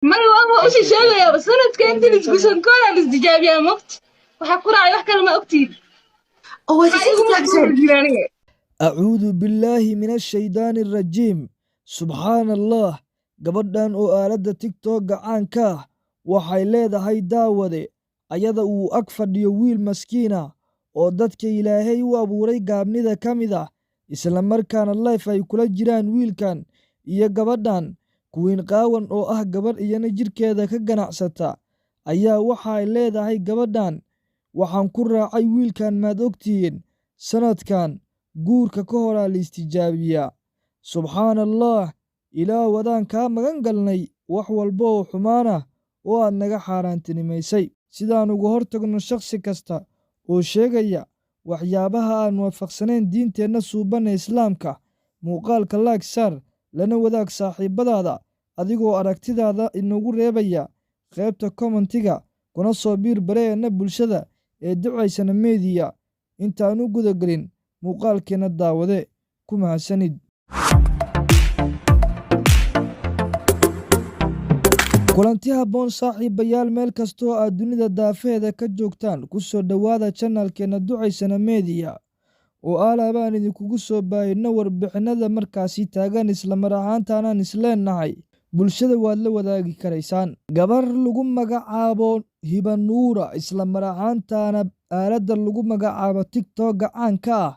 ما وش شغله بس أنا تكلمت discussion كلها الاستجابة يا مقت وحكوا على واحد كلمة أكتر هو هاي يقوم مقبول الجيرانية أعوذ بالله من الشيطان الرجيم سبحان الله gabadhan oo aaladda tiktok gacaanka ah waxay leedahay daawade ayada uu ag fadhiyo wiil maskiina oo dadka ilaahay u abuuray gaabnida ka mid ah isla markaana layf ay kula jiraan wiilkan iyo gabadhan kuwiin qaawan oo ah gabadh iyana jirkeeda ka ganacsata ayaa waxay leedahay gabadhan waxaan ku raacay wiilkan maad ogtihiin sanadkan guurka ka horaa la istijaabiyaa subxaana allah ilaah wadaan kaa magan galnay wax walba oo xumaan ah oo aad naga xaaraantinimaysay sidaan uga hortagno shakhsi kasta oo sheegaya waxyaabaha aan waafaqsanayn diinteenna suubanna islaamka muuqaalka laag saar lana wadaag saaxiibbadaada adigoo aragtidaada inagu reebaya qaybta kommentiga kuna soo biir baraheenna bulshada ee ducaysana meediya intaan u gudagelin muuqaalkeenna daawade ku mahadsanid kulanti habboon saaxiibayaal meel kastoo aad dunida daafeeda ka joogtaan ku soo dhowaada janalkeenna ducaysana meediya oo aalaabaan idinkugu soo baahino warbixinada markaasi taagan islamar ahaantaanaan isleennahay bulshada waad la wadaagi karaysaan gabar lagu magacaabo hibanuura islamar ahaantaana aaladda lagu magacaabo tiktok gacaanka ah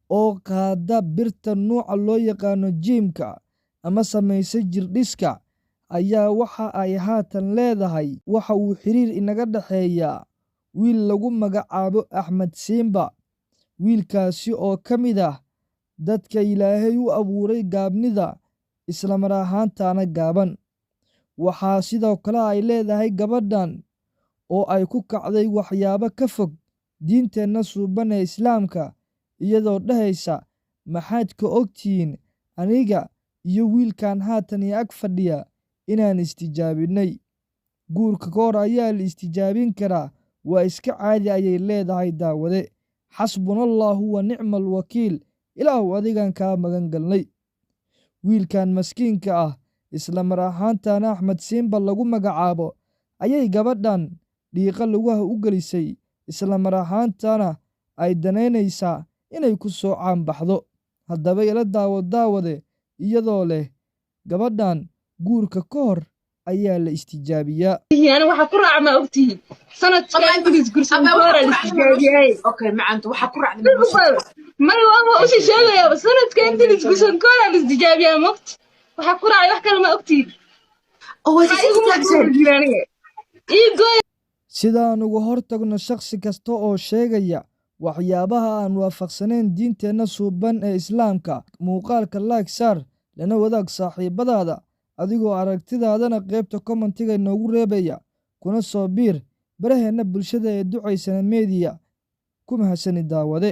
oo qaada birta nuuca loo yaqaano jiimka ama samaysa jirdhiska ayaa waxa ay haatan leedahay waxa uu xiriir inaga dhexeeyaa wiil lagu magacaabo axmed siimba wiilkaasi oo ka mid ah dadka ilaahay u abuuray gaabnida islamar ahaantaana gaaban waxaa sidoo kale ay leedahay gabadhan oo ay ku kacday waxyaabo ka fog diinteenna suuban ee islaamka iyadoo dhahaysa maxaad ka ogtihiin aniga iyo wiilkan haatan io ag fadhiya inaan istijaabinnay guurka ka hor ayaa la istijaabin karaa waa iska caadi ayay leedahay daawade xasbunallaahu wa nicmal wakiil ilaahu adigan kaa magan galnay wiilkan maskiinka ah islamar ahaantaana axmed siimba lagu magacaabo ayay gabadhan dhiiqa lugaha u gelisay islamar ahaantana ay danaynaysaa inay ku soo caanbaxdo haddaba ila daawade iyadoo leh gabadhan guurka ka hor ayaa la istijaabiyaa أنا وحكوا على أختي سنة كلمت discussion كلها الاستجابة اوكي macantu waxa ku raacday ما وش شغله بس أنا تكلمت discussion كلها الاستجابة يا مقت وحكوا على واحد كلمة أختي هو هاي يقوم مقبول الجيرانية sidaan uga hortagno shakhsi kasta oo sheegaya waxyaabaha aan waafaqsanayn diinteenna suuban ee islaamka muuqaalka laag saar lana wadaag saaxiibbadaada adigoo aragtidaadana qaybta kommentiga inoogu reebaya kuna soo biir baraheenna bulshada ee ducaysana meediya ku mahadsanid daawade